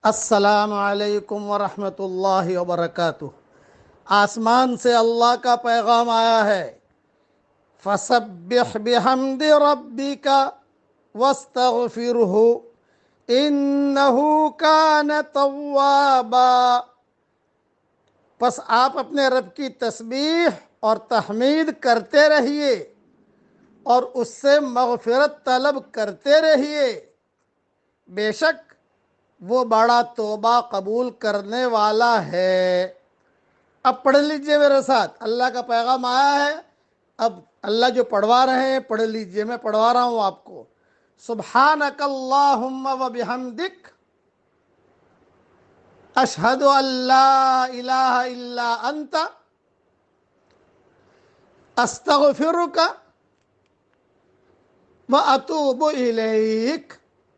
السلام علیکم ورحمۃ اللہ وبرکاتہ۔ آسمان سے اللہ کا پیغام آیا ہے، فَسَبِّحْ بِحَمْدِ رَبِّكَ وَاسْتَغْفِرْهُ إِنَّهُ كَانَ تَوَّابًا۔ پس آپ اپنے رب کی تسبیح اور تحمید کرتے رہیے اور اس سے مغفرت طلب کرتے رہیے، بے شک وہ بڑا توبہ قبول کرنے والا ہے۔ اب پڑھ لیجئے میرے ساتھ، اللہ کا پیغام آیا ہے، اب اللہ جو پڑھوا رہے ہیں پڑھ لیجئے، میں پڑھوا رہا ہوں آپ کو۔ سبحانک اللہم و بحمدک اشہد ان لا الہ الا انت استغفرک و اتوب الیک۔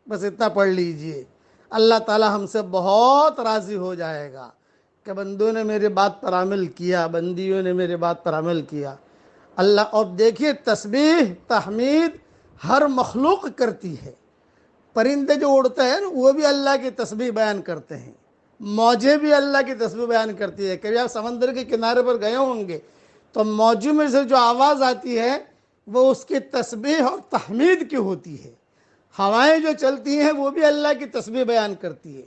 بس اتنا پڑھ لیجئے، اللہ تعالی ہم سے بہت راضی ہو جائے گا کہ بندوں نے میرے بات پر عمل کیا، بندیوں نے میرے بات پر عمل کیا۔ اللہ، اور دیکھیے تسبیح تحمید ہر مخلوق کرتی ہے۔ پرندے جو اڑتے ہیں وہ بھی اللہ کی تسبیح بیان کرتے ہیں، موجیں بھی اللہ کی تسبیح بیان کرتی ہے۔ کبھی آپ سمندر کے کنارے پر گئے ہوں گے تو موجوں میں سے جو آواز آتی ہے وہ اس کی تسبیح اور تحمید کی ہوتی ہے۔ ہوائیں جو چلتی ہیں وہ بھی اللہ کی تسبیح بیان کرتی ہے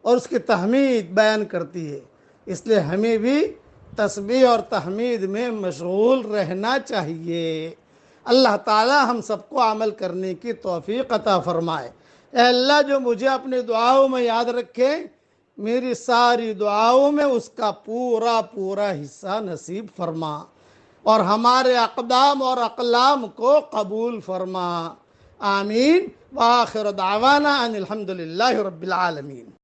اور اس کی تحمید بیان کرتی ہے۔ اس لیے ہمیں بھی تسبیح اور تحمید میں مشغول رہنا چاہیے۔ اللہ تعالی ہم سب کو عمل کرنے کی توفیق عطا فرمائے۔ اے اللہ، جو مجھے اپنی دعاؤں میں یاد رکھے، میری ساری دعاؤں میں اس کا پورا پورا حصہ نصیب فرما اور ہمارے اقدام اور اقلام کو قبول فرما۔ آمین۔ وآخر دعوانا ان الحمد للہ رب العالمین۔